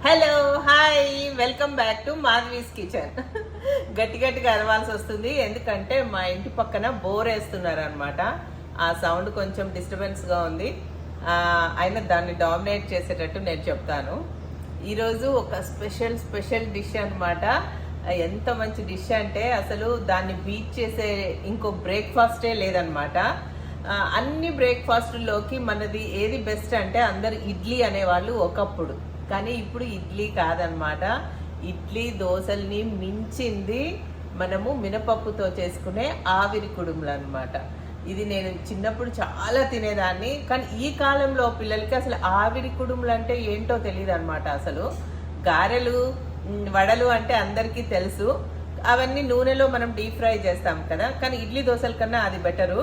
Hello hi welcome back to Madhavi's kitchen. గట్టిగా అరవాల్సి వస్తుంది ఎందుకంటే మా ఇంటి పక్కన బోర్ వేస్తున్నారు అనమాట. ఆ సౌండ్ కొంచెం డిస్టర్బెన్స్గా ఉంది. అయినా దాన్ని డామినేట్ చేసేటట్టు నేను చెప్తాను. ఈరోజు ఒక స్పెషల్ డిష్ అనమాట. ఎంత మంచి డిష్ అంటే అసలు దాన్ని బీట్ చేసే ఇంకో బ్రేక్ఫాస్టే లేదనమాట. అన్ని బ్రేక్ఫాస్ట్లోకి మనది ఏది బెస్ట్ అంటే అందరు ఇడ్లీ అనేవాళ్ళు ఒకప్పుడు, కానీ ఇప్పుడు ఇడ్లీ కాదనమాట. ఇడ్లీ దోశల్ని మించింది మనము మినపప్పుతో చేసుకునే ఆవిరి కుడుములు అనమాట. ఇది నేను చిన్నప్పుడు చాలా తినేదాన్ని, కానీ ఈ కాలంలో పిల్లలకి అసలు ఆవిరి కుడుములు అంటే ఏంటో తెలియదు అనమాట. అసలు గారెలు వడలు అంటే అందరికీ తెలుసు, అవన్నీ నూనెలో మనం డీప్ ఫ్రై చేస్తాం కదా, కానీ ఇడ్లీ దోశల కన్నా అది బెటరు.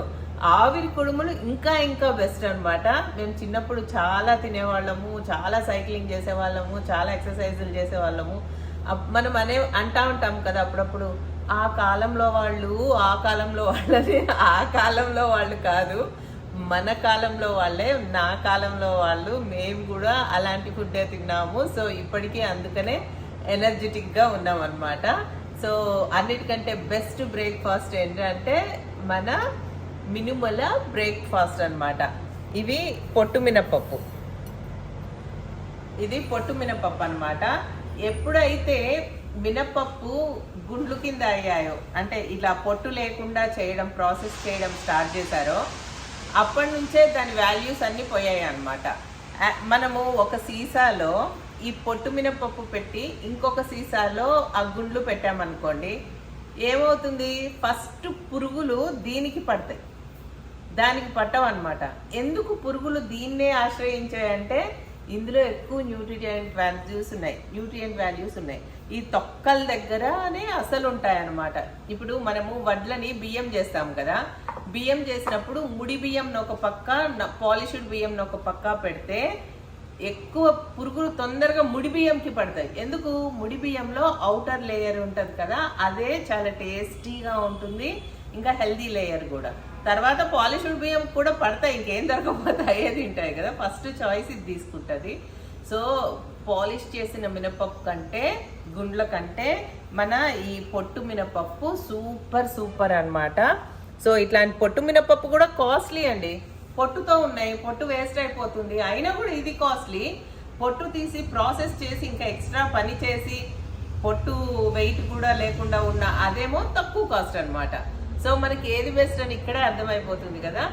ఆవిరి కుడుములు ఇంకా బెస్ట్ అనమాట. మేము చిన్నప్పుడు చాలా తినేవాళ్ళము, చాలా సైక్లింగ్ చేసేవాళ్ళము, చాలా ఎక్సర్సైజులు చేసేవాళ్ళము. మనం అంటా ఉంటాం కదా అప్పుడప్పుడు, ఆ కాలంలో వాళ్ళని ఆ కాలంలో వాళ్ళు కాదు, మన కాలంలో వాళ్ళే, నా కాలంలో వాళ్ళు, మేము కూడా అలాంటి ఫుడ్డే తిన్నాము. సో ఇప్పటికీ అందుకనే ఎనర్జెటిక్గా ఉన్నాం అనమాట. సో అన్నిటికంటే బెస్ట్ బ్రేక్ఫాస్ట్ ఏంటంటే మన మినుముల బ్రేక్ఫాస్ట్ అనమాట. ఇది పొట్టు మినపప్పు అనమాట. ఎప్పుడైతే మినపప్పు గుండ్లు కింద అయ్యాయో, అంటే ఇలా పొట్టు లేకుండా ప్రాసెస్ చేయడం స్టార్ట్ చేశారో, అప్పటి నుంచే దాని వాల్యూస్ అన్నీ పోయాయి అనమాట. మనము ఒక సీసాలో ఈ పొట్టు మినపప్పు పెట్టి ఇంకొక సీసాలో ఆ గుండ్లు పెట్టామనుకోండి, ఏమవుతుంది, ఫస్ట్ పురుగులు దీనికి పడతాయి, దానికి పట్టవన్నమాట. ఎందుకు పురుగులు దీన్నే ఆశ్రయించాయంటే ఇందులో ఎక్కువ న్యూట్రియంట్ వాల్యూస్ ఉన్నాయి. ఈ తొక్కల దగ్గరనే అసలు ఉంటాయన్నమాట. ఇప్పుడు మనము వడ్లని బియ్యం చేస్తాం కదా, బియ్యం చేసినప్పుడు ముడి బియ్యం ఒక పక్క, పాలిష్డ్ బియ్యం ఒక పక్క పెడితే ఎక్కువ పురుగులు తొందరగా ముడి బియ్యంకి పడతాయి. ఎందుకు, ముడి బియ్యంలో ఔటర్ లేయర్ ఉంటుంది కదా, అదే చాలా టేస్టీగా ఉంటుంది, ఇంకా హెల్దీ లేయర్ కూడా. తర్వాత పాలిష్డ్ బియ్యం కూడా పడతాయి, ఇంకేం దొరకపోతే అయ్యే తింటాయి కదా. ఫస్ట్ చాయిస్ ఇది తీసుకుంటుంది. సో పాలిష్ చేసిన మినపప్పు కంటే, గుండ్ల కంటే మన ఈ పొట్టు మినపప్పు సూపర్ అనమాట. సో ఇట్లాంటి పొట్టు మినపప్పు కూడా కాస్ట్లీ అండి. పొట్టుతో ఉన్నాయి, పొట్టు వేస్ట్ అయిపోతుంది, అయినా కూడా ఇది కాస్ట్లీ. పొట్టు తీసి ప్రాసెస్ చేసి ఇంకా ఎక్స్ట్రా పని చేసి పొట్టు వెయిట్ కూడా లేకుండా ఉన్న అదేమో తక్కువ కాస్ట్ అనమాట. సో మనకి ఏది బెస్ట్ అని ఇక్కడే అర్థమైపోతుంది కదా.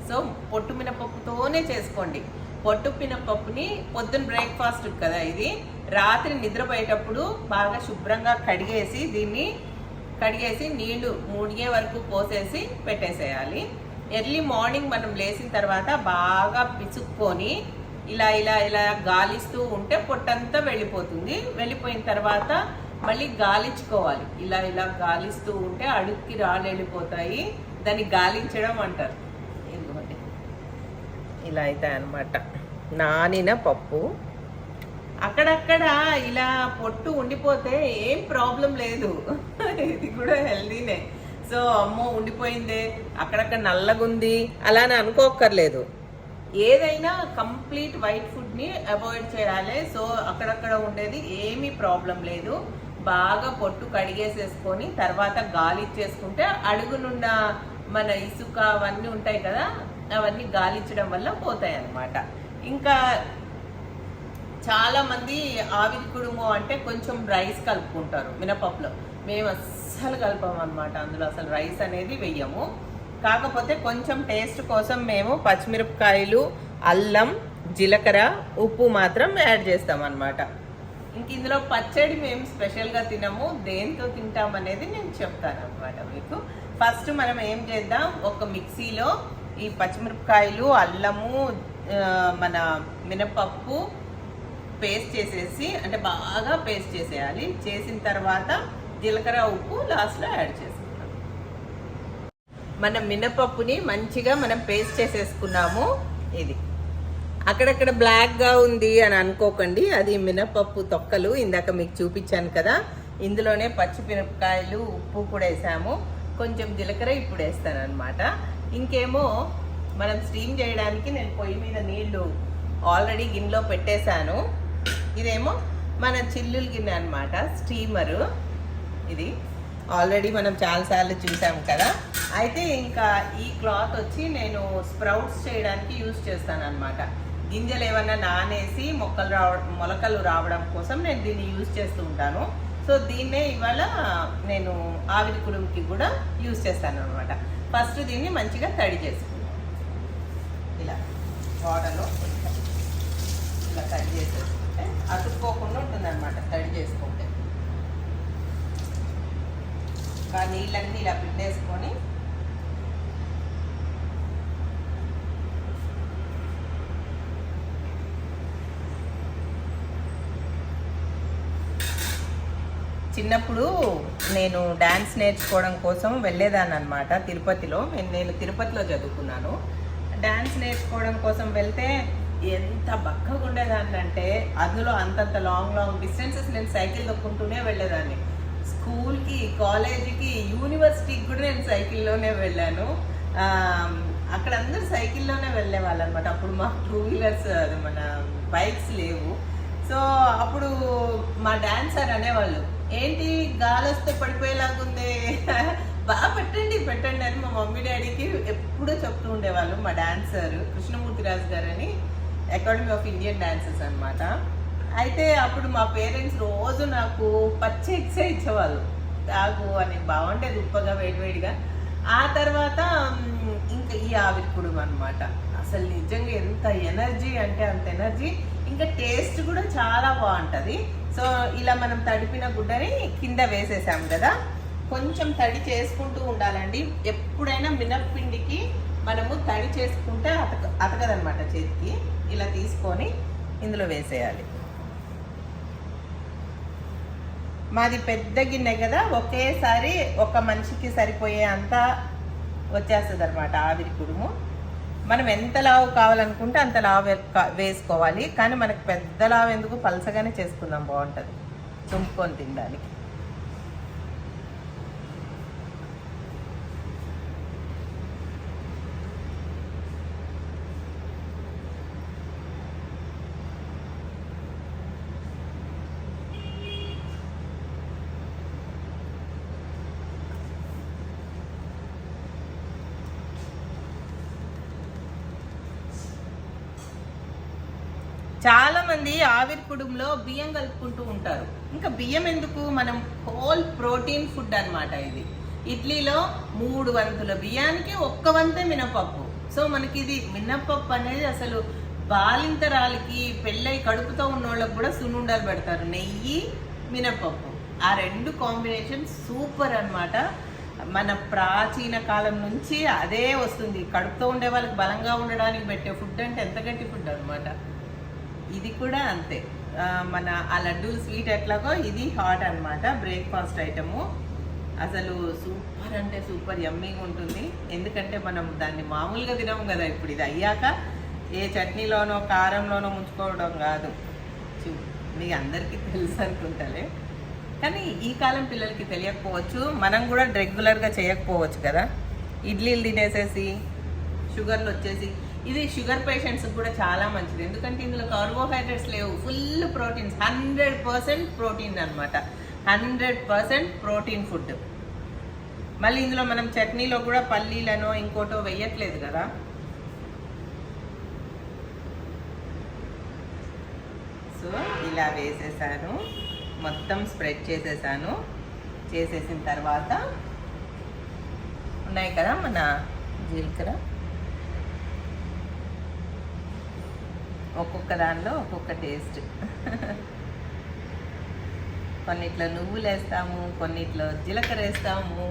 సో పొట్టు మినపప్పుతోనే చేసుకోండి. పొట్టు మినపప్పుని పొద్దున్న బ్రేక్ఫాస్ట్ కదా ఇది, రాత్రి నిద్రపోయేటప్పుడు బాగా శుభ్రంగా కడిగేసి నీళ్లు మునిగే వరకు పోసేసి పెట్టేసేయాలి. ఎర్లీ మార్నింగ్ మనం లేచిన తర్వాత బాగా పిసుక్కొని ఇలా గాలిస్తూ ఉంటే పొట్టంతా వెళ్ళిపోయిన తర్వాత మళ్ళీ గాలించుకోవాలి. ఇలా గాలిస్తూ ఉంటే అడుక్కి రాళ్ళు వెళ్ళిపోతాయి, దాన్ని గాలించడం అంటారు. ఎందుకంటే ఇలా అవుతాయి అన్నమాట. నానిన పప్పు అక్కడక్కడ ఇలా పొట్టు ఉండిపోతే ఏం ప్రాబ్లం లేదు, ఇది కూడా హెల్దీనే. సో అమ్మో ఉండిపోయిందే, అక్కడక్కడ నల్లగుంది అలా అని అనుకోక్కర్లేదు. ఏదైనా కంప్లీట్ వైట్ ఫుడ్ని అవాయిడ్ చేయాలి. సో అక్కడక్కడ ఉండేది ఏమీ ప్రాబ్లం లేదు. బాగా పొట్టు కడిగేసేసుకొని తర్వాత గాలిచ్చేసుకుంటే అడుగునున్న మన ఇసుక అవన్నీ ఉంటాయి కదా, అవన్నీ గాలించడం వల్ల పోతాయి అన్నమాట. ఇంకా చాలా మంది ఆవిరి కుడుము అంటే కొంచెం రైస్ కలుపుకుంటారు మినపప్పులో. మేము అస్సలు కలపము అనమాట, అందులో అసలు రైస్ అనేది వెయ్యము. కాకపోతే కొంచెం టేస్ట్ కోసం మేము పచ్చిమిరపకాయలు, అల్లం, జీలకర్ర, ఉప్పు మాత్రం యాడ్ చేస్తాం అనమాట. ఇంక ఇందులో పచ్చడి మేము స్పెషల్గా తినము, దేంతో తింటాం అనేది నేను చెప్తాను అనమాట మీకు. ఫస్ట్ మనం ఏం చేద్దాం, ఒక మిక్సీలో ఈ పచ్చిమిరపకాయలు, అల్లము, మన మినపప్పు పేస్ట్ చేసేసి, అంటే బాగా పేస్ట్ చేసేయాలి. చేసిన తర్వాత జీలకర్ర, ఉప్పు లాస్ట్లో యాడ్ చేసుకుంటాం. మన మినపప్పుని మంచిగా మనం పేస్ట్ చేసేసుకున్నాము. ఇది అక్కడక్కడ బ్లాక్గా ఉంది అని అనుకోకండి, అది మినపప్పు తొక్కలు. ఇందాక మీకు చూపించాను కదా, ఇందులోనే పచ్చిమిరపకాయలు, ఉప్పు కూడా వేసాము, కొంచెం జీలకర్ర ఇప్పుడు వేస్తాను అనమాట. ఇంకేమో మనం స్టీమ్ చేయడానికి నేను పొయ్యి మీద నీళ్లు ఆల్రెడీ గిన్నెలో పెట్టేశాను. ఇదేమో మన చిల్లులు గిన్నె అనమాట, స్టీమరు. ఇది ఆల్రెడీ మనం చాలాసార్లు చూసాం కదా. అయితే ఇంకా ఈ క్లాత్ వచ్చి నేను స్ప్రౌట్స్ చేయడానికి యూజ్ చేస్తాను అనమాట. గింజలు ఏమన్నా నానేసి మొలకలు రావడం కోసం నేను దీన్ని యూజ్ చేస్తూ ఉంటాను. సో దీన్నే ఇవాళ నేను ఆవిరి కుడుముకి కూడా యూజ్ చేస్తాను అనమాట. ఫస్ట్ దీన్ని మంచిగా తడి చేసుకుంటాను. ఇలా వాటర్లో ఇలా తడి చేసేసుకుంటే అతుక్కోకుండా ఉంటుంది అనమాట. తడి చేసుకుంటే నీళ్ళన్నీ ఇలా పిండేసుకొని చిన్నప్పుడు నేను డ్యాన్స్ నేర్చుకోవడం కోసం వెళ్ళేదాన్ని అనమాట తిరుపతిలో. నేను తిరుపతిలో చదువుకున్నాను. డ్యాన్స్ నేర్చుకోవడం కోసం వెళ్తే ఎంత బక్కగా ఉండేదాన్ని అంటే అందులో అంతంత లాంగ్ డిస్టెన్సెస్ నేను సైకిల్ తొక్కుంటూనే వెళ్ళేదాన్ని. స్కూల్కి, కాలేజీకి, యూనివర్సిటీకి కూడా నేను సైకిల్లోనే వెళ్ళాను. అక్కడ అందరూ సైకిల్లోనే వెళ్ళేవాళ్ళు అనమాట. అప్పుడు మాకు 2 వీలర్స్ మన బైక్స్ లేవు. సో అప్పుడు మా డాన్సర్ అనేవాళ్ళు, ఏంటి గాలి వస్తే పడిపోయేలాగుంది, బాగా పెట్టండి అని మా మమ్మీ డాడీకి ఎప్పుడూ చెప్తూ ఉండేవాళ్ళు. మా డాన్సర్ కృష్ణమూర్తిరాజు గారు అని, అకాడమీ ఆఫ్ ఇండియన్ డాన్సర్స్ అనమాట. అయితే అప్పుడు మా పేరెంట్స్ రోజు నాకు పచ్చి ఎగ్సే ఇచ్చేవాళ్ళు. తాగు అని, బాగుండేది ఉప్పగా వేడివేడిగా. ఆ తర్వాత ఇంకా ఈ ఆవిరి కుడుము అనమాట. అసలు నిజంగా ఎంత ఎనర్జీ అంటే అంత ఎనర్జీ, ఇంకా టేస్ట్ కూడా చాలా బాగుంటుంది. సో ఇలా మనం తడిపిన గుడ్డని కింద వేసేసాం కదా, కొంచెం తడి చేసుకుంటూ ఉండాలండి. ఎప్పుడైనా మినప్పిండికి మనము తడి చేసుకుంటే అతకదనమాట చేతికి. ఇలా తీసుకొని ఇందులో వేసేయాలి. మాది పెద్ద గిన్నె కదా, ఒకేసారి ఒక మనిషికి సరిపోయే అంత వచ్చేస్తుంది అనమాట ఆవిరి కుడుము. మనం ఎంత లావు కావాలనుకుంటే అంత లావు వేసుకోవాలి. కానీ మనకు పెద్ద లావు ఎందుకు, పలసగానే చేసుకుందాం, బాగుంటుంది తుంపుకొని తినడానికి. చాలా మంది ఆవిరి కుడుములో బియ్యం కలుపుకుంటూ ఉంటారు. ఇంకా బియ్యం ఎందుకు, మనం హోల్ ప్రోటీన్ ఫుడ్ అనమాట ఇది. ఇడ్లీలో 3 వంతుల బియ్యానికి 1 వంతే మినపప్పు. సో మనకి ఇది మినపప్పు అనేది అసలు బాలింతరాలకి, పెళ్ళై కడుపుతో ఉన్నోళ్ళకి కూడా సున్నుండలు పెడతారు. నెయ్యి, మినపప్పు, ఆ 2 కాంబినేషన్ సూపర్ అనమాట. మన ప్రాచీన కాలం నుంచి అదే వస్తుంది. కడుపుతో ఉండే వాళ్ళకి బలంగా ఉండడానికి పెట్టే ఫుడ్ అంటే ఎంత గట్టి ఫుడ్ అనమాట. ఇది కూడా అంతే. మన ఆ లడ్డూలు స్వీట్ ఎట్లాగో ఇది హాట్ అనమాట, బ్రేక్ఫాస్ట్ ఐటము. అసలు సూపర్ అంటే సూపర్ యమ్మీగా ఉంటుంది. ఎందుకంటే మనం దాన్ని మామూలుగా తినము కదా. ఇప్పుడు ఇది అయ్యాక ఏ చట్నీలోనో కారంలోనో ముంచుకోవడం కాదు. మీకు అందరికీ తెలుసు అనుకుంటాలే, కానీ ఈ కాలం పిల్లలకి తెలియకపోవచ్చు. మనం కూడా రెగ్యులర్గా చేయకపోవచ్చు కదా. ఇడ్లీలు తినేసేసి షుగర్లు వచ్చేసి, ఇది షుగర్ పేషెంట్స్కి కూడా చాలా మంచిది. ఎందుకంటే ఇందులో కార్బోహైడ్రేట్స్ లేవు, ఫుల్ ప్రోటీన్స్, 100% ప్రోటీన్ అనమాట. 100% ప్రోటీన్ ఫుడ్. మళ్ళీ ఇందులో మనం చట్నీలో కూడా పల్లీలనో ఇంకోటో వేయట్లేదు కదా. సో ఇలా వేసేసాను, మొత్తం స్ప్రెడ్ చేసేసాను. చేసేసిన తర్వాత ఉన్నాయి కదా మన జీలకర్ర, ఒక్కొక్క దానిలో ఒక్కొక్క టేస్ట్. కొన్నిట్లో నువ్వులు వేస్తాము, కొన్నిట్లో జీలకర్ర వేస్తాము.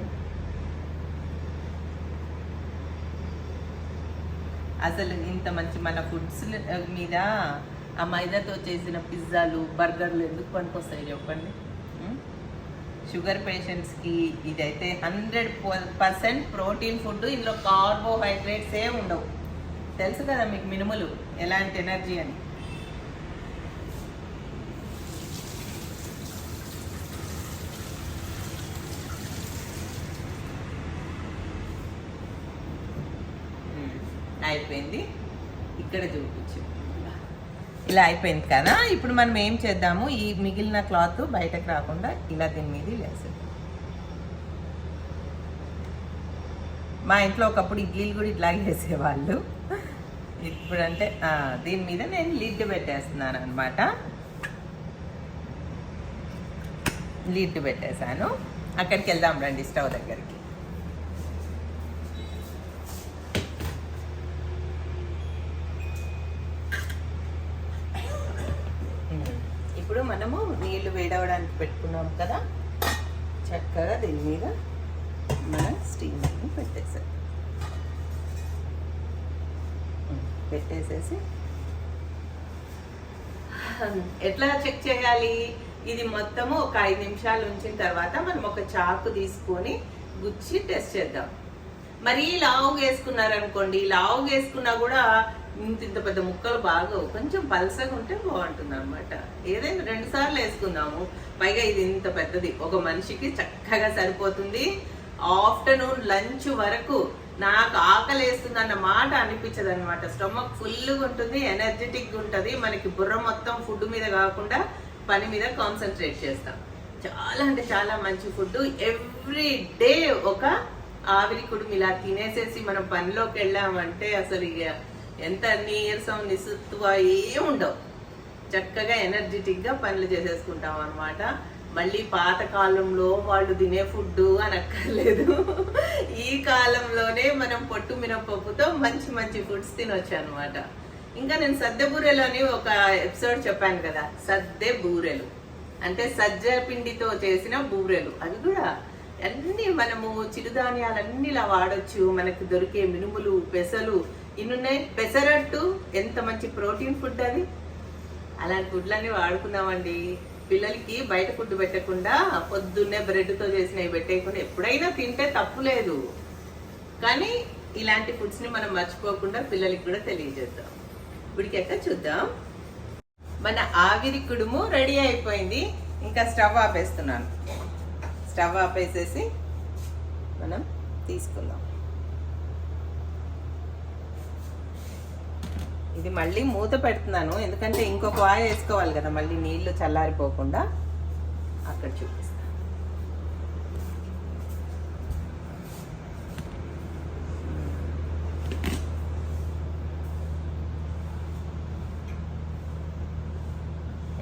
అసలు ఇంత మంచి మన ఫుడ్స్ మీద ఆ మైదాతో చేసిన పిజ్జాలు, బర్గర్లు ఎందుకు పనికొస్తాయి చెప్పండి. షుగర్ పేషెంట్స్కి ఇదైతే 100% ప్రోటీన్ ఫుడ్. ఇందులో కార్బోహైడ్రేట్స్ ఏ ఉండవు. తెలుసు కదా మీకు మినుములు ఎలాంటి ఎనర్జీ అని. అయిపోయింది. ఇక్కడ చూపించు. ఇలా అయిపోయింది కదా. ఇప్పుడు మనం ఏం చేద్దాము, ఈ మిగిలిన క్లాత్ బయటకు రాకుండా ఇలా దీని మీద లేసేద్దాం. మా ఇంట్లో ఒకప్పుడు ఇడ్లీలు కూడా ఇట్లాగే వేసేవాళ్ళు. ఇప్పుడంటే దీని మీద నేను లిడ్ పెట్టేస్తున్నాను అనమాట. లిడ్ పెట్టేశాను. అక్కడికి వెళ్దాం రండి, స్టవ్ దగ్గరికి. ఇప్పుడు మనము నీళ్లు వేడవడానికి పెట్టుకున్నాం కదా, చక్కగా దీని మీద మన స్టీమర్ని పెట్టేసేసి ఎట్లా చెక్ చేయాలి, ఇది మొత్తము ఒక 5 నిమిషాలు ఉంచిన తర్వాత మనం ఒక చాకు తీసుకొని గుచ్చి టెస్ట్ చేద్దాం. మరి లావుగా వేసుకున్నారనుకోండి, లావుగా వేసుకున్నా కూడా ఇంత పెద్ద ముక్కలు బాగా కొంచెం పలసగా ఉంటే బాగుంటుంది అనమాట. ఏదైనా 2 సార్లు వేసుకుందాము. పైగా ఇది ఇంత పెద్దది, ఒక మనిషికి చక్కగా సరిపోతుంది. ఆఫ్టర్నూన్ లంచ్ వరకు నాకు ఆకలి వేస్తుంది అన్న మాట అనిపించదు అనమాట. స్టమక్ ఫుల్గా ఉంటుంది, ఎనర్జెటిక్గా ఉంటుంది. మనకి బుర్ర మొత్తం ఫుడ్ మీద కాకుండా పని మీద కాన్సన్ట్రేట్ చేస్తాం. చాలా అంటే చాలా మంచి ఫుడ్. ఎవ్రీ డే ఒక ఆవిరి కుడుము ఇలా తినేసేసి మనం పనిలోకి వెళ్ళామంటే అసలు ఇక ఎంత నీరసం నిస్సత్తువ ఏముండవు. చక్కగా ఎనర్జెటిక్గా పనులు చేసేసుకుంటాం అనమాట. మళ్ళీ పాత కాలంలో వాళ్ళు తినే ఫుడ్ అని అక్కర్లేదు. ఈ కాలంలోనే మనం పొట్టు మినపప్పుతో మంచి మంచి ఫుడ్స్ తినొచ్చు అనమాట. ఇంకా నేను సద్దె బూరెలు అని ఒక ఎపిసోడ్ చెప్పాను కదా, సద్దె బూరెలు అంటే సజ్జ పిండితో చేసిన బూరెలు. అవి కూడా అన్ని మనము చిరుధాన్యాలన్నీ ఇలా వాడచ్చు. మనకు దొరికే మినుములు, పెసలు ఇన్నున్నాయి. పెసరట్టు ఎంత మంచి ప్రోటీన్ ఫుడ్ అది. అలాంటి ఫుడ్లన్నీ వాడుకుందామండి. పిల్లలకి బయట ఫుడ్ పెట్టకుండా పొద్దున్నే బ్రెడ్తో చేసినవి పెట్టేయకుండా ఎప్పుడైనా తింటే తప్పు లేదు. కానీ ఇలాంటి ఫుడ్స్ని మనం మర్చిపోకుండా పిల్లలకి కూడా తెలియజేద్దాం. ఉడికాక చూద్దాం. మన ఆవిరి కుడుము రెడీ అయిపోయింది. ఇంకా స్టవ్ ఆపేస్తున్నాను. స్టవ్ ఆపేసేసి మనం తీసుకుందాం. ఇది మళ్ళీ మూత పెడుతున్నాను, ఎందుకంటే ఇంకొక వాయి వేసుకోవాలి కదా, మళ్ళీ నీళ్లు చల్లారిపోకుండా. అక్కడ చూపిస్తాను.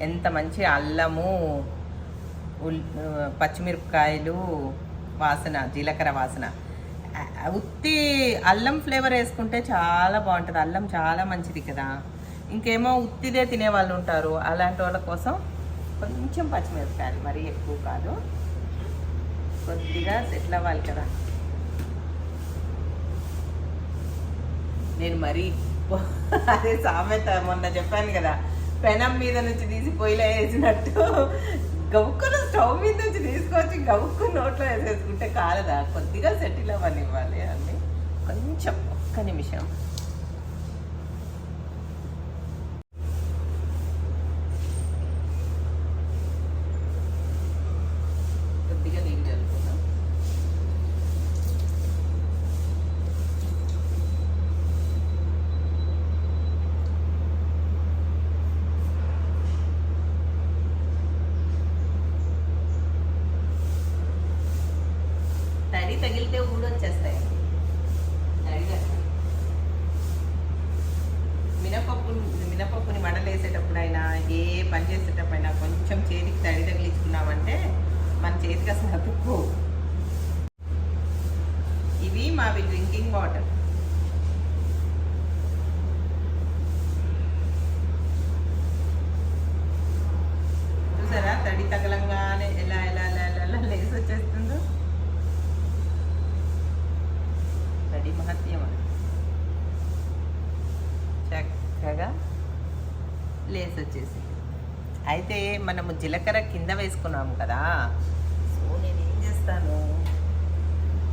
ఎంత మంచి అల్లము, పచ్చిమిరపకాయలు వాసన, జీలకర్ర వాసన. ఉత్తి అల్లం ఫ్లేవర్ వేసుకుంటే చాలా బాగుంటుంది. అల్లం చాలా మంచిది కదా. ఇంకేమో ఉత్తిదే తినే వాళ్ళు ఉంటారు. అలాంటి వాళ్ళ కోసం కొంచెం పచ్చిమిరపకాయలు, మరీ ఎక్కువ కాదు, కొద్దిగా సెటిల్ అవ్వాలి కదా. నేను మరీ అదే సామెత మొన్న చెప్పాను కదా, పెనం మీద నుంచి తీసి పొయ్యిలో వేసినట్టు గవుక్కును స్టవ్ మీద నుంచి తీసుకొచ్చి గవుక్కు నోట్లో వేసేసుకుంటే కాలదా. కొద్దిగా సెటిల్ అవ్వనివ్వాలి అని. కొంచెం ఒక్క నిమిషం. కొద్దిగా నీళ్ళు జరుపుకుందాం. తడి తగిలితే ఊడొచ్చేస్తాయి. మినపప్పుని వడలేసేటప్పుడైనా ఏ పని చేసేటప్పుడైనా కొంచెం చేతికి తడి తగిలించుకున్నామంటే మన చేతికి అసలు అతుక్కో. ఇవి మావి డ్రింకింగ్ వాటర్. చూసారా తడి తగలంగానే ఎలా ఎలా ఎలా ఎలా లేసి వచ్చేస్తుందో. తడి మహత్యం. చక్కగా లేసి వచ్చేసి. అయితే మనము జీలకర్ర కింద వేసుకున్నాము కదా, సో నేను ఏం చేస్తాను,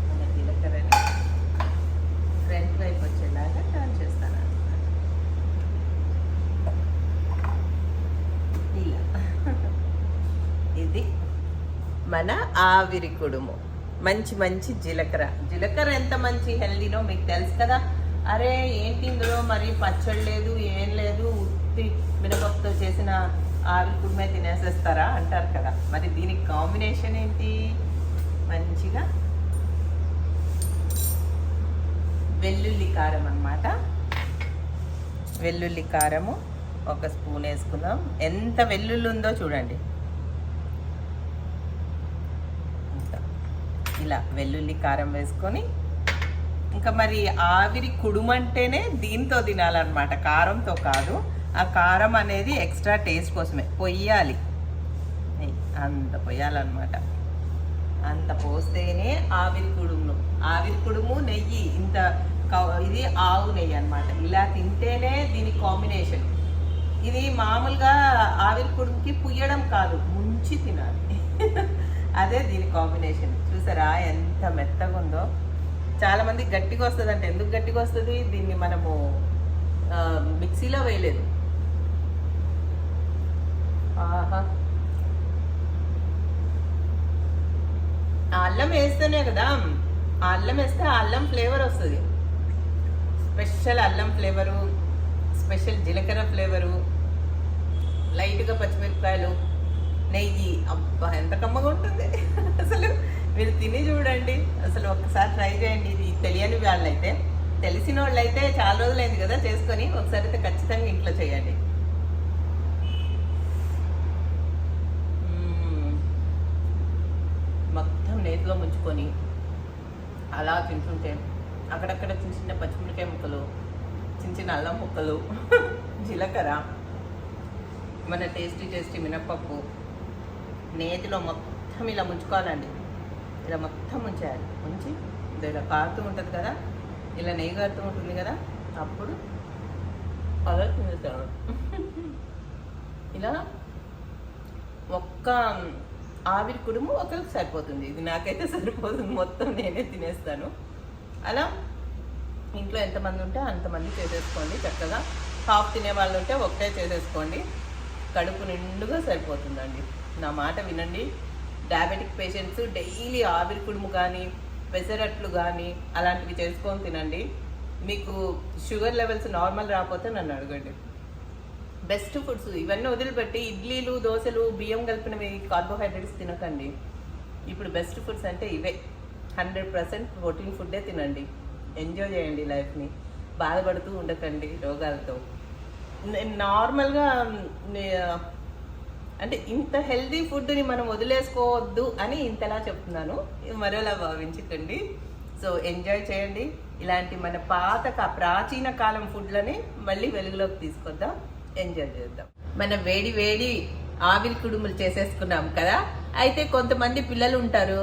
మన జీలకర్రని ఫ్రంట్ వైపు వచ్చేలాగా టర్న్ చేస్తాను అన్నమాట. ఇలా ఇది మన ఆవిరి కుడుము. మంచి మంచి జీలకర్ర. జీలకర్ర ఎంత మంచి హెల్దీనో మీకు తెలుసు కదా. అరే ఏంటి ఇందులో మరి పచ్చడి లేదు ఏం లేదు, ఉత్తి మినపప్పుతో చేసిన ఆవిరి కుడుమే తినేసేస్తారా అంటారు కదా. మరి దీనికి కాంబినేషన్ ఏంటి? మంచిగా వెల్లుల్లి కారం అన్నమాట. వెల్లుల్లి కారము 1 స్పూన్ వేసుకుందాం. ఎంత వెల్లుల్లి ఉందో చూడండి. ఇలా వెల్లుల్లి కారం వేసుకొని, ఇంకా మరి ఆవిరి కుడుమంటేనే దీంతో తినాలన్నమాట, కారంతో కాదు. ఆ కారం అనేది ఎక్స్ట్రా టేస్ట్ కోసమే పొయ్యాలి, అంత పొయ్యాలన్నమాట. అంత పోస్తేనే ఆవిరి కుడుము నెయ్యి, ఇంత ఇది ఆవు నెయ్యి అన్నమాట. ఇలా తింటేనే దీని కాంబినేషన్. ఇది మామూలుగా ఆవిరి కుడుముకి పుయ్యడం కాదు, ముంచి తినాలి. అదే దీని కాంబినేషన్. చూసారా ఎంత మెత్తగా ఉందో. చాలా మంది గట్టిగా వస్తుంది అంటే, ఎందుకు గట్టిగా వస్తుంది? దీన్ని మనము మిక్సీలో వేయలేదు. ఆహా, అల్లం వేస్తేనే కదా, ఆ అల్లం వేస్తే ఆ అల్లం ఫ్లేవర్ వస్తుంది. స్పెషల్ అల్లం ఫ్లేవరు, స్పెషల్ జీలకర్ర ఫ్లేవరు, లైట్గా పచ్చిమిరపకాయలు, నెయ్యి. అబ్బా ఎంత కమ్మగా ఉంటుంది అసలు. మీరు తిని చూడండి, అసలు ఒకసారి ట్రై చేయండి. ఇది తెలియని వాళ్ళైతే, తెలిసిన వాళ్ళైతే చాలా రోజులైంది కదా చేసుకొని, ఒకసారి అయితే ఖచ్చితంగా ఇంట్లో చేయండి. మొత్తం నేతిలో ముంచుకొని అలా తింటుంటే అక్కడక్కడ చిన్న చిన్న పచ్చిమిరకాయ ముక్కలు, చిన్న చిన్న అల్లం ముక్కలు, జీలకర్ర, మన టేస్టీ మినప్పప్పు నేతిలో మొత్తం ఇలా ముంచుకోవాలండి. ఇలా మొత్తం ముంచేయాలి. ముంచి ఇలా కారుతూ ఉంటుంది కదా, ఇలా నెయ్యి కారుతూ ఉంటుంది కదా, అప్పుడు అలా తినేస్తాను. ఇలా ఒక్క ఆవిరి కుడుము ఒకరికి సరిపోతుంది. ఇది నాకైతే సరిపోతుంది, మొత్తం నేనే తినేస్తాను. అలా ఇంట్లో ఎంతమంది ఉంటే అంతమంది చేసేసుకోండి. చక్కగా హాఫ్ తినే వాళ్ళు ఉంటే ఒకటే చేసేసుకోండి, కడుపు నిండుగా సరిపోతుందండి. నా మాట వినండి. డయాబెటిక్ పేషెంట్స్ డైలీ ఆవిరి కుడుము కానీ పెసరట్లు కానీ అలాంటివి చేసుకొని తినండి. మీకు షుగర్ లెవెల్స్ నార్మల్ రాకపోతే నన్ను అడగండి. బెస్ట్ ఫుడ్స్ ఇవన్నీ వదిలిపెట్టి ఇడ్లీలు, దోశలు, బియ్యం కలిపినవి కార్బోహైడ్రేట్స్ తినకండి. ఇప్పుడు బెస్ట్ ఫుడ్స్ అంటే ఇవే. 100% ప్రోటీన్ ఫుడ్డే తినండి. ఎంజాయ్ చేయండి లైఫ్ని. బాధపడుతూ ఉండకండి రోగాలతో. నార్మల్గా అంటే ఇంత హెల్దీ ఫుడ్ని మనం వదిలేసుకోవద్దు అని ఇంతలా చెప్తున్నాను, మరోలా భావించకండి. సో ఎంజాయ్ చేయండి. ఇలాంటి మన ప్రాచీన కాలం ఫుడ్లని మళ్ళీ వెలుగులోకి తీసుకొద్దాం, ఎంజాయ్ చేద్దాం. మన వేడి ఆవిరి కుడుములు చేసేసుకున్నాం కదా. అయితే కొంతమంది పిల్లలు ఉంటారు,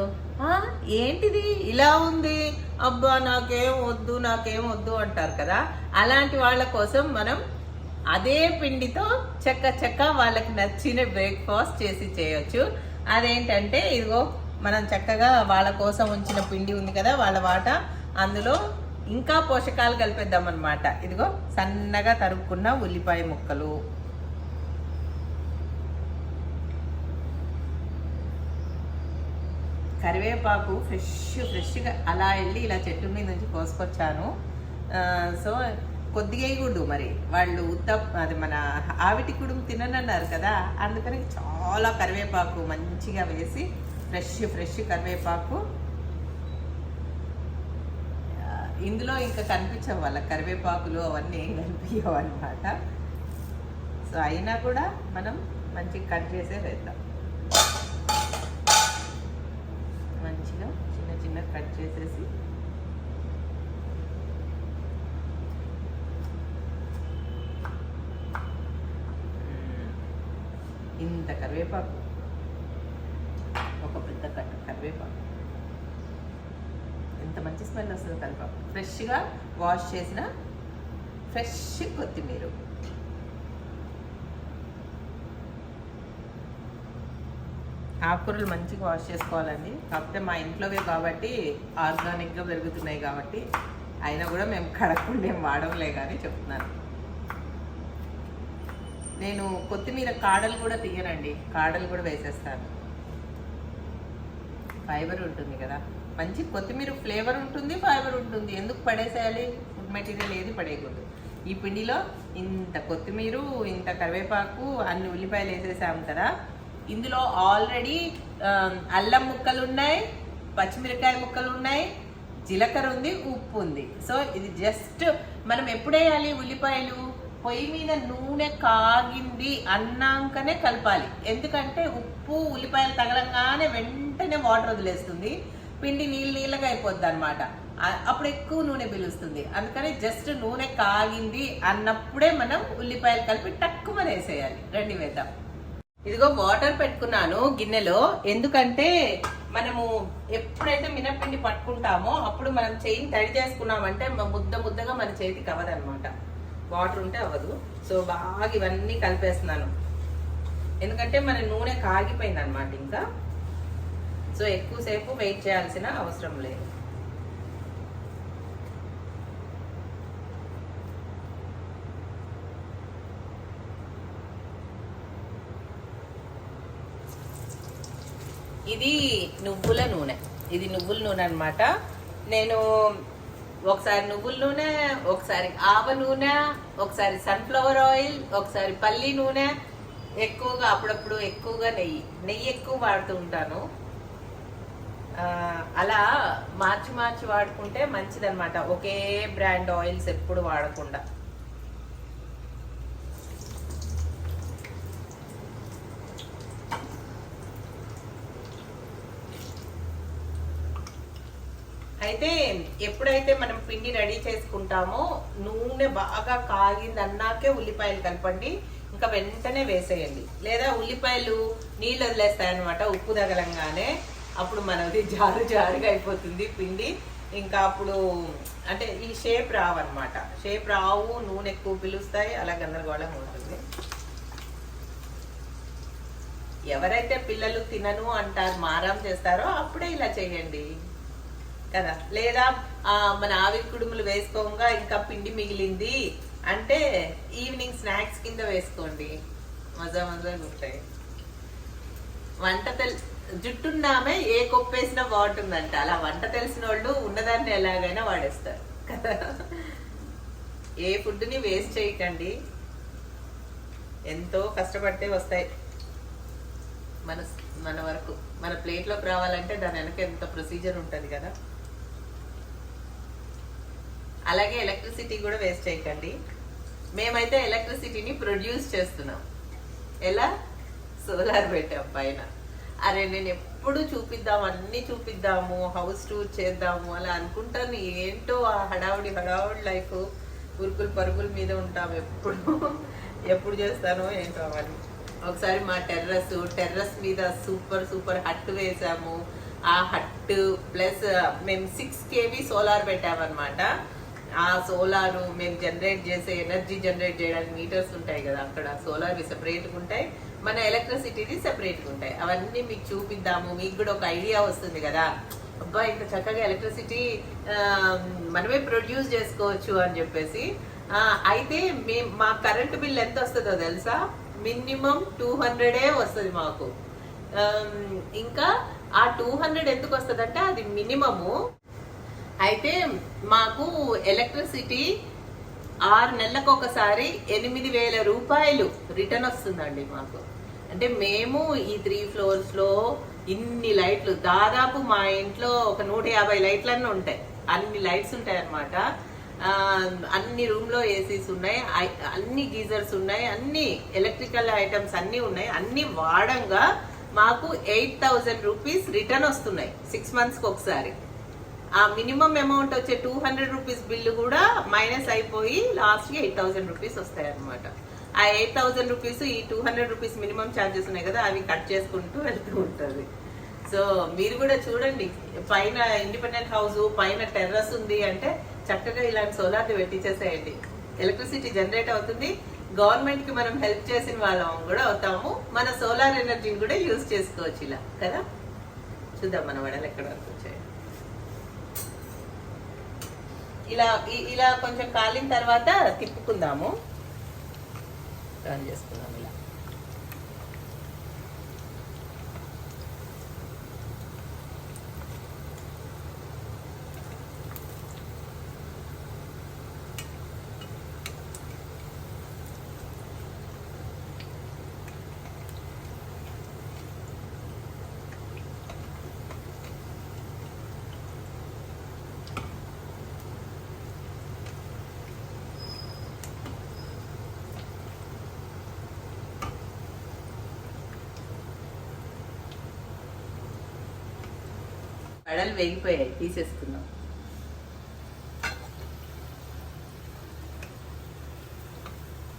ఏంటిది ఇలా ఉంది, అబ్బా నాకేం వద్దు అంటారు కదా. అలాంటి వాళ్ళ కోసం మనం అదే పిండితో చక్క వాళ్ళకి నచ్చిన బ్రేక్ఫాస్ట్ చేసి చేయొచ్చు. అదేంటంటే ఇదిగో మనం చక్కగా వాళ్ళ కోసం ఉంచిన పిండి ఉంది కదా, వాళ్ళ వాటా, అందులో ఇంకా పోషకాలు కలిపేద్దాం అన్నమాట. ఇదిగో సన్నగా తరుక్కున్న ఉల్లిపాయ ముక్కలు, కరివేపాకు ఫ్రెష్గా అలా వెళ్ళి ఇలా చెట్టు మీద నుంచి కోసుకొచ్చాను. సో కొద్దిగా వేయకూడదు, మరి వాళ్ళు అది మన ఆవిటి కుడుము తిననన్నారు కదా, అందుకని చాలా కరివేపాకు మంచిగా వేసి ఫ్రెష్ కరివేపాకు. ఇందులో ఇంకా కనిపించవు వాళ్ళ కరివేపాకులు అవన్నీ ఏం కనిపించవు అనమాట. సో అయినా కూడా మనం మంచిగా కట్ చేసే వేద్దాం. మంచిగా చిన్న కట్ చేసేసి ఇంత కరివేపాకు, ఒక పెద్ద కట్ట కరివేపాకు, ఎంత మంచి స్మెల్ వస్తుంది కరివేపాకు. ఫ్రెష్గా వాష్ చేసిన ఫ్రెష్ కొత్తిమీర, ఆకుకూరలు మంచిగా వాష్ చేసుకోవాలండి. కాకపోతే మా ఇంట్లోవే కాబట్టి ఆర్గానిక్గా పెరుగుతున్నాయి కాబట్టి, అయినా కూడా మేము కడగకుండా ఏం వాడలే కానీ చెప్తున్నాను. నేను కొత్తిమీర కాడలు కూడా తీయనండి, కాడలు కూడా వేసేస్తాను. ఫైబర్ ఉంటుంది కదా, మంచి కొత్తిమీర ఫ్లేవర్ ఉంటుంది, ఫైబర్ ఉంటుంది. ఎందుకు పడేసేయాలి? ఫుడ్ మెటీరియల్ ఏది పడేయకూడదు. ఈ పిండిలో ఇంత కొత్తిమీర, ఇంత కరివేపాకు, అన్ని ఉల్లిపాయలు వేసేసాము కదా. ఇందులో ఆల్రెడీ అల్లం ముక్కలు ఉన్నాయి, పచ్చిమిరకాయ ముక్కలు ఉన్నాయి, జీలకర్ర ఉంది, ఉప్పు ఉంది. సో ఇది జస్ట్ మనం ఎప్పుడు వేయాలి, ఉల్లిపాయలు పొయ్యి మీద నూనె కాగింది అన్నాకనే కలపాలి. ఎందుకంటే ఉప్పు ఉల్లిపాయలు తగలంగానే వెంటనే వాటర్ వదిలేస్తుంది, పిండి నీళ్ళగా అయిపోద్ది అనమాట. అప్పుడు ఎక్కువ నూనె పిలుస్తుంది. అందుకని జస్ట్ నూనె కాగింది అన్నప్పుడే మనం ఉల్లిపాయలు కలిపి టక్కుమని వేసేయాలి. రండి వేద్దాం. ఇదిగో వాటర్ పెట్టుకున్నాను గిన్నెలో. ఎందుకంటే మనము ఎప్పుడైతే మినప్పిండి పట్టుకుంటామో అప్పుడు మనం చేయి తడి చేసుకున్నామంటే ముద్దగా మన చేతికి అవ్వదనమాట. వాటర్ ఉంటే అవ్వదు. సో బాగా ఇవన్నీ కలిపేస్తున్నాను. ఎందుకంటే మన నూనె కాగిపోయింది అనమాట ఇంకా. సో ఎక్కువసేపు వెయిట్ చేయాల్సిన అవసరం లేదు. ఇది నువ్వుల నూనె. ఇది నువ్వుల నూనె అనమాట. నేను ఒకసారి నువ్వుల నూనె, ఒకసారి ఆవ నూనె, ఒకసారి సన్ఫ్లవర్ ఆయిల్, ఒకసారి పల్లి నూనె, ఎక్కువగా అప్పుడప్పుడు ఎక్కువగా నెయ్యి ఎక్కువ వాడుతూ ఉంటాను. అలా మార్చి వాడుకుంటే మంచిదన్నమాట. ఒకే బ్రాండ్ ఆయిల్స్ ఎప్పుడు వాడకుండా. అయితే ఎప్పుడైతే మనం పిండి రెడీ చేసుకుంటామో నూనె బాగా కాగింది అన్నాకే ఉల్లిపాయలు కలపండి. ఇంకా వెంటనే వేసేయండి. లేదా ఉల్లిపాయలు నీళ్ళు వదిలేస్తాయి అనమాట ఉప్పు తగలంగానే. అప్పుడు మనది జారుగా అయిపోతుంది పిండి. ఇంకా అప్పుడు అంటే ఈ షేప్ రావన్నమాట. షేప్ రావు, నూనె ఎక్కువ పిలుస్తాయి, అలా గందరగోళంగా ఉంటుంది. ఎవరైతే పిల్లలు తినను అంటారు, మారం చేస్తారో అప్పుడే ఇలా చేయండి కదా. లేదా మన ఆవిరి కుడుములు వేసుకోగా ఇంకా పిండి మిగిలింది అంటే ఈవినింగ్ స్నాక్స్ కింద వేసుకోండి, మజా ఉంటాయి. వంట జుట్టున్నామే ఏ కొప్పేసినా బాగుంటుందంట. అలా వంట తెలిసిన వాళ్ళు ఉన్నదాన్ని ఎలాగైనా వాడేస్తారు కదా. ఏ ఫుడ్ని వేస్ట్ చేయకండి. ఎంతో కష్టపడితే వస్తాయి మన వరకు. మన ప్లేట్లోకి రావాలంటే దాని వెనక ఎంత ప్రొసీజర్ ఉంటుంది కదా. అలాగే ఎలక్ట్రిసిటీ కూడా వేస్ట్ చేయకండి. మేమైతే ఎలక్ట్రిసిటీని ప్రొడ్యూస్ చేస్తున్నాం. ఎలా? సోలార్ పెట్టాం పైన. అరే నేను ఎప్పుడు చూపిద్దాము, అన్ని చూపిద్దాము, హౌస్ టూర్ చేద్దాము అలా అనుకుంటాను. ఏంటో ఆ హడావుడి లైఫ్, ఉరుకులు పరుగుల మీద ఉంటాము. ఎప్పుడు చేస్తానో ఏంటో అవన్నీ. ఒకసారి మా టెర్రస్ మీద సూపర్ హట్ వేసాము. ఆ హట్ ప్లస్ మేము 6 kV సోలార్ పెట్టామన్నమాట. ఆ సోలారు మేము ఎనర్జీ జనరేట్ చేయడానికి మీటర్స్ ఉంటాయి కదా, అక్కడ సోలార్వి సెపరేట్గా ఉంటాయి, మన ఎలక్ట్రిసిటీది సెపరేట్గా ఉంటాయి. అవన్నీ మీకు చూపిద్దాము, మీకు కూడా ఒక ఐడియా వస్తుంది కదా. అబ్బా ఇంత చక్కగా ఎలక్ట్రిసిటీ మనమే ప్రొడ్యూస్ చేసుకోవచ్చు అని చెప్పేసి. అయితే మా కరెంటు బిల్ ఎంత వస్తుందో తెలుసా? మినిమం 200 వస్తుంది మాకు. ఇంకా ఆ 200 ఎందుకు వస్తుంది అంటే అది మినిమము. అయితే మాకు ఎలక్ట్రిసిటీ 6 నెలలకు ఒకసారి 8,000 రూపాయలు రిటర్న్ వస్తుందండి మాకు. అంటే మేము ఈ 3 floors లో ఇన్ని లైట్లు, దాదాపు మా ఇంట్లో ఒక 150 లైట్లన్నీ ఉంటాయి. అన్ని లైట్స్ ఉంటాయి అన్నమాట. అన్ని రూమ్లో ఏసీస్ ఉన్నాయి, అన్ని గీజర్స్ ఉన్నాయి, అన్ని ఎలక్ట్రికల్ ఐటమ్స్ అన్నీ ఉన్నాయి. అన్ని వాడంగా మాకు 8,000 రూపీస్ రిటర్న్ వస్తున్నాయి 6 monthsకి ఒకసారి. ఆ మినిమం అమౌంట్ వచ్చే 200 రూపీస్ బిల్లు కూడా మైనస్ అయిపోయి లాస్ట్కి 8,000 రూపీస్ వస్తాయి అనమాట. ఆ 8,000 రూపీస్ ఈ 200 రూపీస్ మినిమం ఛార్జెస్ ఉన్నాయి కదా, అవి కట్ చేసుకుంటూ వెళ్తూ ఉంటుంది. సో మీరు కూడా చూడండి, పైన ఇండిపెండెంట్ హౌస్, పైన టెర్రస్ ఉంది అంటే చక్కగా ఇలాంటి సోలార్ని పెట్టించేసేయండి. ఎలక్ట్రిసిటీ జనరేట్ అవుతుంది, గవర్నమెంట్కి మనం హెల్ప్ చేసిన వాళ్ళం కూడా అవుతాము, మన సోలార్ ఎనర్జీని కూడా యూజ్ చేసుకోవచ్చు ఇలా కదా. చూద్దాం మన వడలు ఎక్కడ వరకు వచ్చాయి. ఇలా కొంచెం కాలిన తర్వాత తిప్పుకుందాము, టర్న్ చేసుకుందాం ఇలా. వడలు వేగిపోయాయి, తీసేసుకుందాం.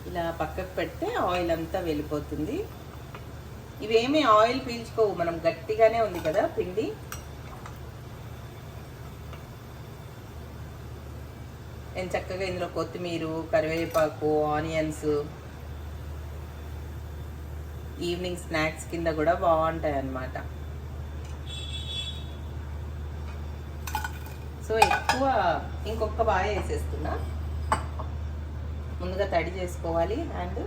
ఇలా పక్కకు పెడితే ఆయిల్ అంతా వెళ్ళిపోతుంది. ఇవేమీ ఆయిల్ పీల్చుకోవు, మనం గట్టిగానే ఉంది కదా పిండి. నేను చక్కగా ఇందులో కొత్తిమీర, కరివేపాకు, ఆనియన్స్ ఈవినింగ్ స్నాక్స్ కింద కూడా బాగుంటాయి అన్నమాట. సో ఎక్కువ ఇంకొక బాగా వేసేస్తున్నా. ముందుగా తడి చేసుకోవాలి హ్యాండ్.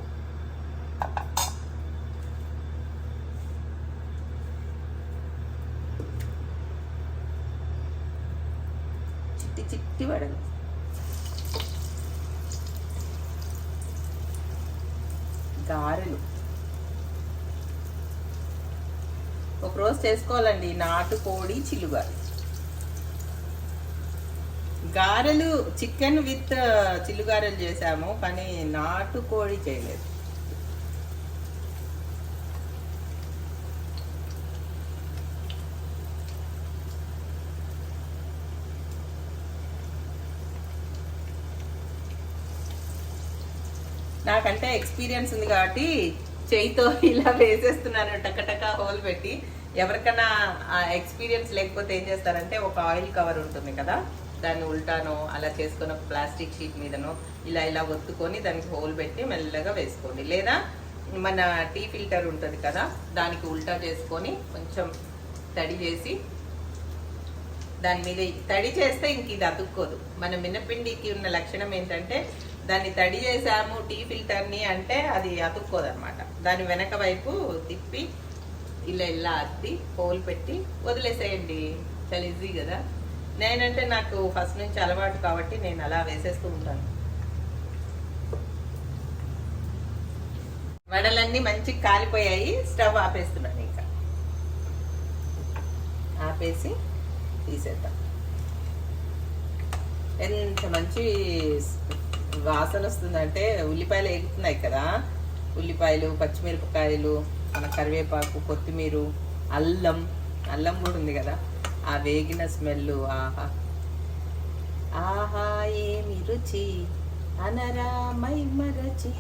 చిట్టి చిట్టి వడలు. గారెలు ఒకరోజు చేసుకోవాలండి, నాటుకోడి చిల్లుగారెలు. గారెలు చికెన్ విత్ చిల్లుగారెలు చేసాము, కానీ నాటుకోడి చేయలేదు. నాకంటే ఎక్స్పీరియన్స్ ఉంది కాబట్టి చేయితో ఇలా వేసేస్తున్నాను, టకటక హోల్ పెట్టి. ఎవరికైనా ఎక్స్పీరియన్స్ లేకపోతే ఏం చేస్తారంటే, ఒక ఆయిల్ కవర్ ఉంటుంది కదా, దాన్ని ఉల్టానో అలా చేసుకొని ఒక ప్లాస్టిక్ షీట్ మీదనో ఇలా ఒత్తుకొని దానికి హోల్ పెట్టి మెల్లగా వేసుకోండి. లేదా మన టీ ఫిల్టర్ ఉంటుంది కదా, దానికి ఉల్టా చేసుకొని కొంచెం తడి చేసి దాని మీద తడి చేస్తే ఇంక ఇది అతుక్కోదు. మన మినపిండికి ఉన్న లక్షణం ఏంటంటే, దాన్ని తడి చేసాము టీ ఫిల్టర్ని అంటే అది అతుక్కోదు అనమాట. దాని వెనక వైపు తిప్పి ఇలా అద్ది హోల్ పెట్టి వదిలేసేయండి. చాలా ఈజీ కదా. నేనంటే నాకు ఫస్ట్ నుంచి అలవాటు కాబట్టి నేను అలా వేసేస్తూ ఉంటాను. వడలన్నీ మంచిగా కాలిపోయాయి, స్టవ్ ఆపేస్తున్నాను. ఇంకా ఆపేసి తీసేద్దాం. ఎంత మంచి వాసన వస్తుందంటే, ఉల్లిపాయలు వేగుతున్నాయి కదా, ఉల్లిపాయలు, పచ్చిమిరపకాయలు, మన కరివేపాకు, కొత్తిమీర, అల్లం కూడా ఉంది కదా, ఆ వేగిన స్మెల్. ఆహా ఆహా ఏమి రుచి అనరా మై మరచి.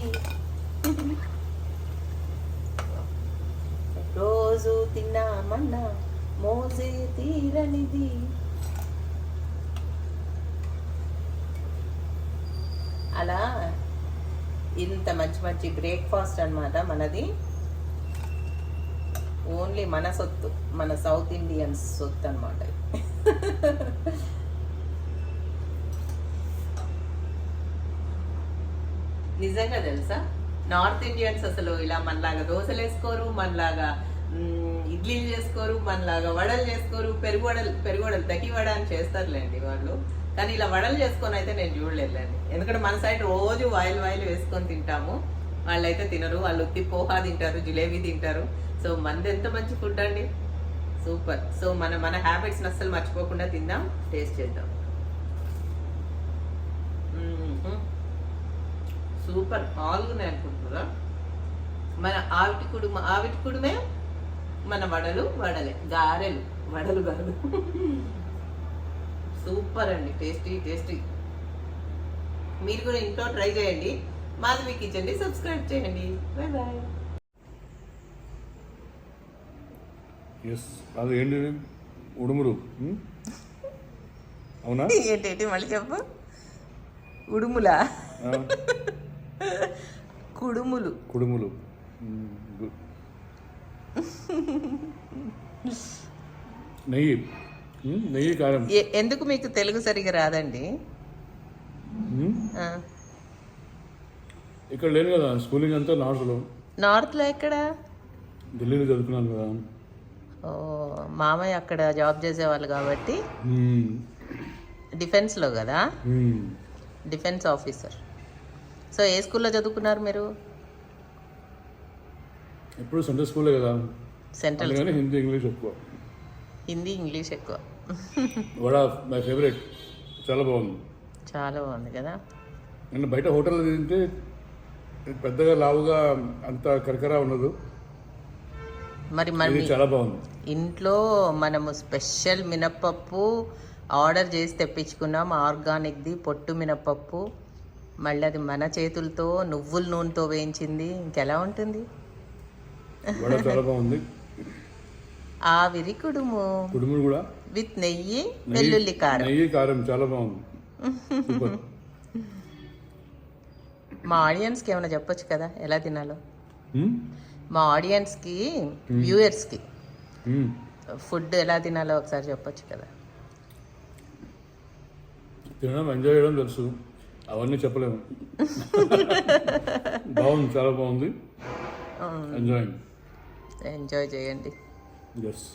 రోజు తిన్నామన్నా మోజే తీరనిది. అలా ఇంత మంచి బ్రేక్ఫాస్ట్ అన్నమాట మనది. ఓన్లీ మన సొత్తు, మన సౌత్ ఇండియన్స్ సొత్తు అనమాట. నిజంగా తెలుసా, నార్త్ ఇండియన్స్ అసలు ఇలా మనలాగా దోశలు వేసుకోరు, మనలాగా ఇడ్లీలు చేసుకోరు, మనలాగా వడలు చేసుకోరు. పెరుగు దకి వడ అని చేస్తారులేండి వాళ్ళు, కానీ ఇలా వడలు చేసుకొని అయితే నేను చూడలేదులేండి. ఎందుకంటే మన సైడ్ రోజు వాయిల్ వేసుకొని తింటాము, వాళ్ళైతే తినరు. వాళ్ళు ఉత్తి పోహా తింటారు, జిలేబీ తింటారు. సో మనది ఎంత మంచి ఫుడ్ అండి, సూపర్. సో మన హ్యాబిట్స్ని అస్సలు మర్చిపోకుండా తిందాం, టేస్ట్ చేద్దాం. సూపర్, ఆలుగునే అనుకుంటున్నారా? మన ఆవిటి కుడుమే మన వడలే, గారెలు, వడలు గారెలు. సూపర్ అండి, టేస్టీ. మీరు కూడా ఇంట్లో ట్రై చేయండి. మాధవి కిచెన్ ని సబ్స్క్రైబ్ చేయండి. Bye bye. అది ఏంటి ఉడుములు? అవునా? ఏంటి మళ్ళీ చెప్పు. ఉడుములా? కుడుములు. నెయ్యి కారం. ఎందుకు మీకు తెలుగు సరిగా రాదండి? ఇక్కడ లేను కదా, స్కూలింగ్ అంతా నార్త్లో ఎక్కడ? ఢిల్లీలో చదువుకున్నాను కదా. ఓ, మామయ్య అక్కడ జాబ్ చేసేవాళ్ళు కాబట్టి. డిఫెన్స్లో కదా, డిఫెన్స్ ఆఫీసర్. సో ఏ స్కూల్లో చదువుకున్నారు మీరు? ఎప్పుడు సెంట్రల్ స్కూలే కదా. సెంట్రల్. హిందీ ఇంగ్లీష్ ఎక్కువ. వడ మై ఫేవరెట్, చాలా బాగుంది కదా. నేను బయట హోటల్లో తింటే పెద్దగా లావుగా అంత కరకరా ఉండదు. మరి ఇది మరి చాలా బాగుంది. ఇంట్లో మనము స్పెషల్ మినప్పప్పు ఆర్డర్ చేసి తెప్పించుకున్నాం, ఆర్గానిక్ది పొట్టు మినప్పప్పు. మళ్ళీ అది మన చేతులతో నువ్వుల నూనెతో వేయించింది, ఇంకెలా ఉంటుంది? వడ చాలా బాగుంది. ఆవిరి కుడుము కుడుములు కూడా విత్ నెయ్యి, వెల్లుల్లి కారం. నెయ్యి కారం చాలా బాగుంది. సూపర్. మా ఆడియన్స్కి ఏమైనా చెప్పొచ్చు కదా ఎలా తినాలో? మ్మ్? మా ఆడియన్స్కి, వ్యూయర్స్కి మ్మ్. ఫుడ్ ఎలా తినాలో ఒకసారి చెప్పొచ్చు కదా? తినడం ఎంజాయ్ చేయడం తెలుసు, అవన్నీ చెప్పలేము. బాగుంది, చాలా బాగుంది. ఎంజాయింగ్. ఎంజాయ్ చేయండి. ఎస్.